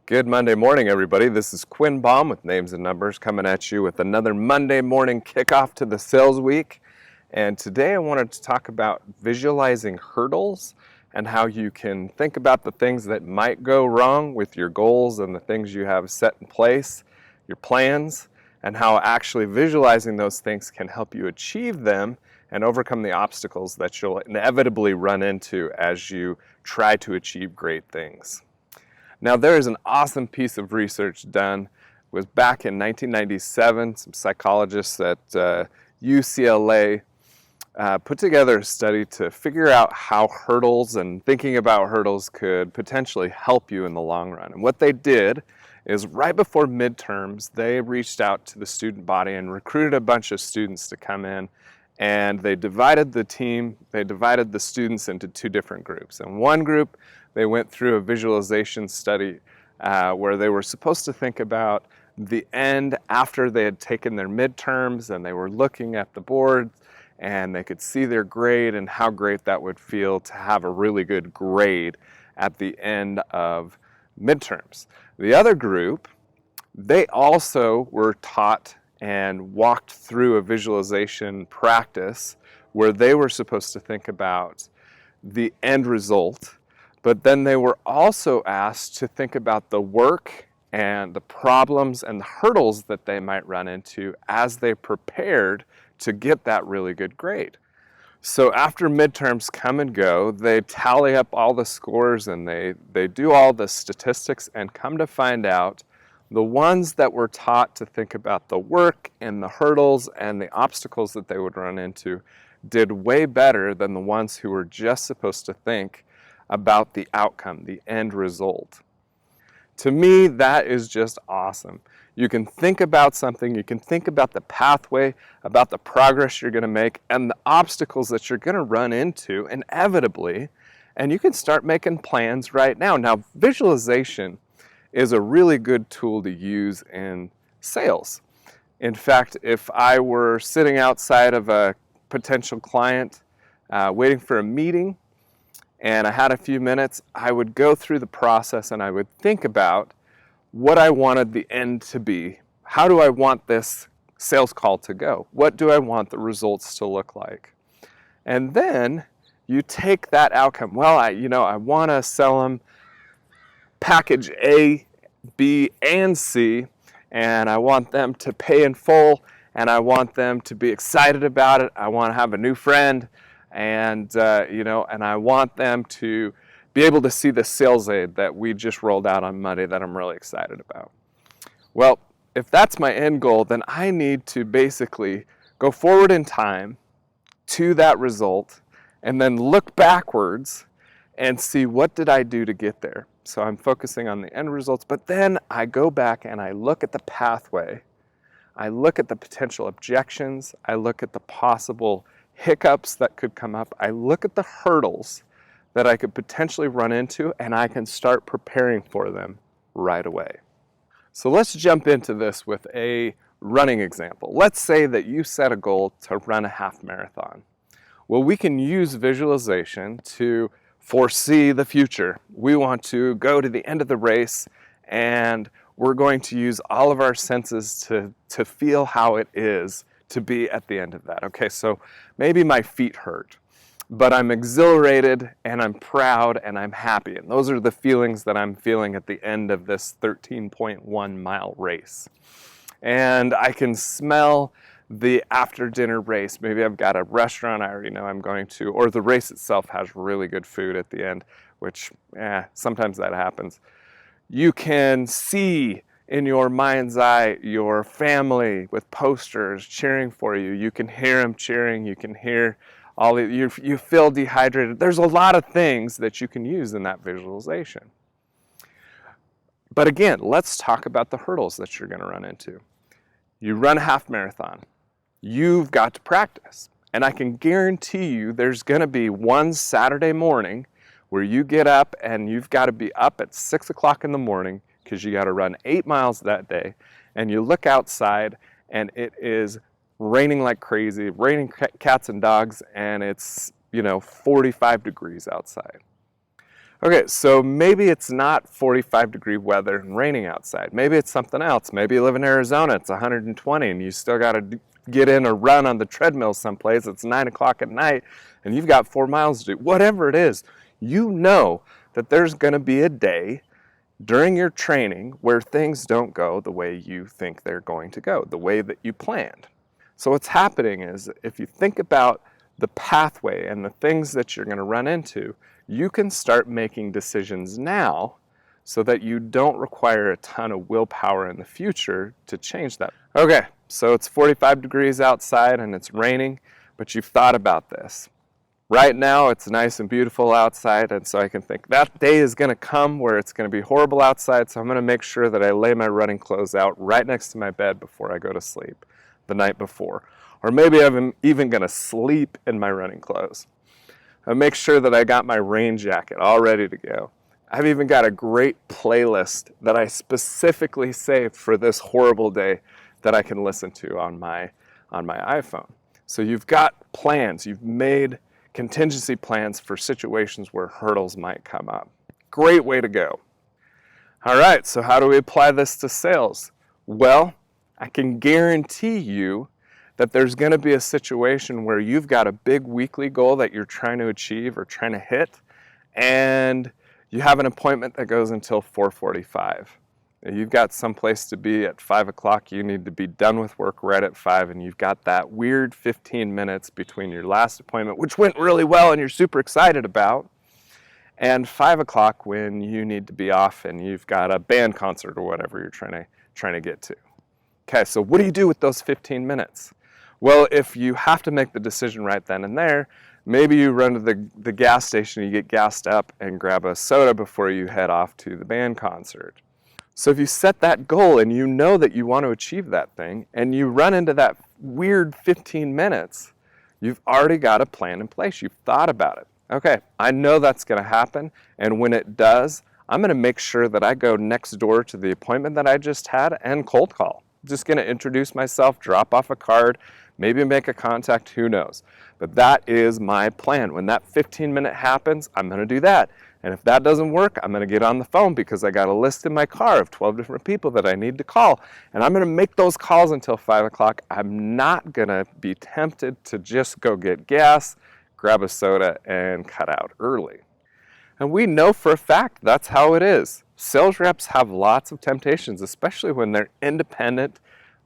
Good Monday morning, everybody. This is Quinn Baum with Names and Numbers coming at you with another Monday morning kickoff to the sales week. And today I wanted to talk about visualizing hurdles and how you can think about the things that might go wrong with your goals and the things you have set in place, your plans, and how actually visualizing those things can help you achieve them and overcome the obstacles that you'll inevitably run into as you try to achieve great things. Now, there is an awesome piece of research done. It was back in 1997. Some psychologists at UCLA put together a study to figure out how hurdles and thinking about hurdles could potentially help you in the long run. And what they did is right before midterms, they reached out to the student body and recruited a bunch of students to come in. And they divided the students into two different groups. In one group, they went through a visualization study where they were supposed to think about the end after they had taken their midterms and they were looking at the board and they could see their grade and how great that would feel to have a really good grade at the end of midterms. The other group, they also were taught and walked through a visualization practice where they were supposed to think about the end result, but then they were also asked to think about the work and the problems and the hurdles that they might run into as they prepared to get that really good grade. So after midterms come and go, they tally up all the scores and they do all the statistics and come to find out the ones that were taught to think about the work and the hurdles and the obstacles that they would run into did way better than the ones who were just supposed to think about the outcome, the end result. To me, that is just awesome. You can think about something, you can think about the pathway, about the progress you're going to make, and the obstacles that you're going to run into inevitably, and you can start making plans right now. Now, visualization is a really good tool to use in sales. In fact, if I were sitting outside of a potential client waiting for a meeting and I had a few minutes, I would go through the process and I would think about what I wanted the end to be. How do I want this sales call to go? What do I want the results to look like? And then you take that outcome. Well, I want to sell them package A, B, and C, and I want them to pay in full, and I want them to be excited about it. I want to have a new friend, and and I want them to be able to see the sales aid that we just rolled out on Monday that I'm really excited about. Well, if that's my end goal, then I need to basically go forward in time to that result and then look backwards and see what did I do to get there. So I'm focusing on the end results, but then I go back and I look at the pathway. I look at the potential objections. I look at the possible hiccups that could come up. I look at the hurdles that I could potentially run into, and I can start preparing for them right away. So let's jump into this with a running example. Let's say that you set a goal to run a half marathon. Well, we can use visualization to foresee the future. We want to go to the end of the race and we're going to use all of our senses to feel how it is to be at the end of that. Okay, so maybe my feet hurt, but I'm exhilarated and I'm proud and I'm happy. And those are the feelings that I'm feeling at the end of this 13.1 mile race. And I can smell the after dinner race. Maybe I've got a restaurant I already know I'm going to, or the race itself has really good food at the end, which sometimes that happens. You can see in your mind's eye your family with posters cheering for you. You can hear them cheering. You can hear you feel dehydrated. There's a lot of things that you can use in that visualization. But again, let's talk about the hurdles that you're going to run into. You run a half marathon. You've got to practice. And I can guarantee you there's going to be one Saturday morning where you get up and you've got to be up at 6 o'clock in the morning because you got to run 8 miles that day. And you look outside and it is raining like crazy, raining cats and dogs, and it's 45 degrees outside. Okay, so maybe it's not 45-degree weather and raining outside. Maybe it's something else. Maybe you live in Arizona, it's 120 and you still got to get in or run on the treadmill someplace. It's 9 o'clock at night and you've got 4 miles to do. Whatever it is, you know that there's going to be a day during your training where things don't go the way you think they're going to go, the way that you planned. So what's happening is if you think about the pathway and the things that you're going to run into, you can start making decisions now so that you don't require a ton of willpower in the future to change that. Okay, so it's 45 degrees outside and it's raining, but you've thought about this. Right now it's nice and beautiful outside, and so I can think that day is going to come where it's going to be horrible outside, so I'm going to make sure that I lay my running clothes out right next to my bed before I go to sleep the night before. Or maybe I'm even going to sleep in my running clothes. I make sure that I got my rain jacket all ready to go. I've even got a great playlist that I specifically saved for this horrible day that I can listen to on my iPhone. So you've got plans, you've made contingency plans for situations where hurdles might come up. Great way to go. All right, so how do we apply this to sales? Well, I can guarantee you that there's going to be a situation where you've got a big weekly goal that you're trying to achieve or trying to hit, and you have an appointment that goes until 4:45. You've got someplace to be at 5 o'clock, you need to be done with work right at 5, and you've got that weird 15 minutes between your last appointment, which went really well and you're super excited about, and 5 o'clock when you need to be off and you've got a band concert or whatever you're trying to get to. Okay, so what do you do with those 15 minutes? Well, if you have to make the decision right then and there, maybe you run to the gas station, you get gassed up and grab a soda before you head off to the band concert. So if you set that goal and you know that you want to achieve that thing and you run into that weird 15 minutes, you've already got a plan in place. You've thought about it. Okay, I know that's going to happen, and when it does, I'm going to make sure that I go next door to the appointment that I just had and cold call. Just going to introduce myself, drop off a card, maybe make a contact, who knows. But that is my plan. When that 15-minute happens, I'm going to do that. And if that doesn't work, I'm going to get on the phone because I got a list in my car of 12 different people that I need to call. And I'm going to make those calls until 5 o'clock. I'm not going to be tempted to just go get gas, grab a soda, and cut out early. And we know for a fact that's how it is. Sales reps have lots of temptations, especially when they're independent,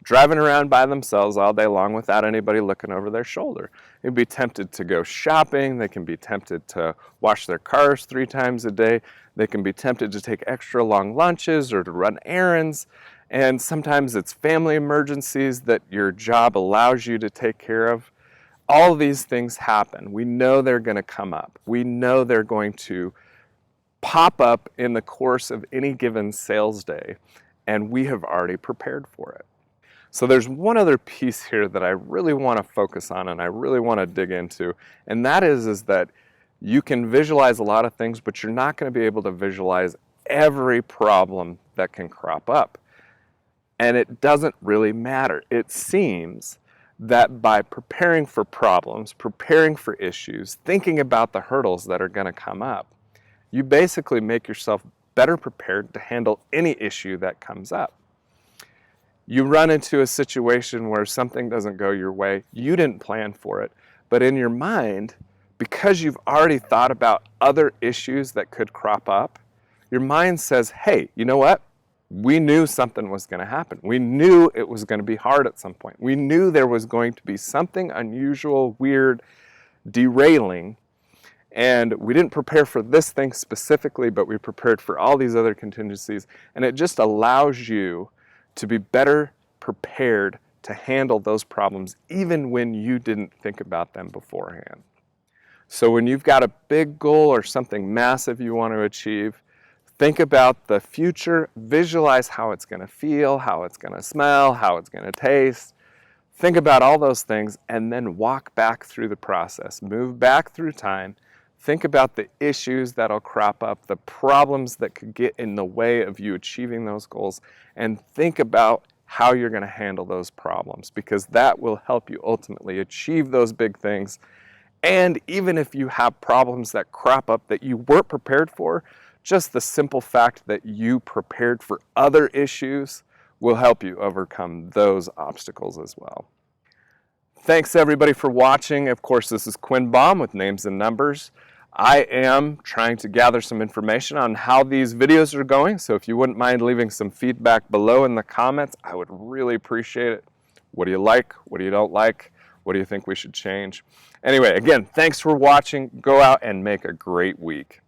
driving around by themselves all day long without anybody looking over their shoulder. They'd be tempted to go shopping. They can be tempted to wash their cars 3 times a day. They can be tempted to take extra long lunches or to run errands. And sometimes it's family emergencies that your job allows you to take care of. All these things happen. We know they're going to come up. We know they're going to pop up in the course of any given sales day, and we have already prepared for it. So there's one other piece here that I really want to focus on and I really want to dig into, and that is that you can visualize a lot of things, but you're not going to be able to visualize every problem that can crop up. And it doesn't really matter. It seems that by preparing for problems, preparing for issues, thinking about the hurdles that are going to come up, you basically make yourself better prepared to handle any issue that comes up. You run into a situation where something doesn't go your way, you didn't plan for it, but in your mind, because you've already thought about other issues that could crop up, your mind says, hey, you know what? We knew something was going to happen. We knew it was going to be hard at some point. We knew there was going to be something unusual, weird, derailing, and we didn't prepare for this thing specifically, but we prepared for all these other contingencies, and it just allows you to be better prepared to handle those problems even when you didn't think about them beforehand. So when you've got a big goal or something massive you want to achieve, think about the future, visualize how it's going to feel, how it's going to smell, how it's going to taste. Think about all those things and then walk back through the process. Move back through time. Think about the issues that'll crop up, the problems that could get in the way of you achieving those goals, and think about how you're going to handle those problems, because that will help you ultimately achieve those big things And even if you have problems that crop up that you weren't prepared for, just the simple fact that you prepared for other issues will help you overcome those obstacles as well. Thanks everybody for watching. Of course, this is Quinn Baum with Names and Numbers. I am trying to gather some information on how these videos are going, so if you wouldn't mind leaving some feedback below in the comments, I would really appreciate it. What do you like? What do you don't like? What do you think we should change? Anyway, again, thanks for watching. Go out and make a great week.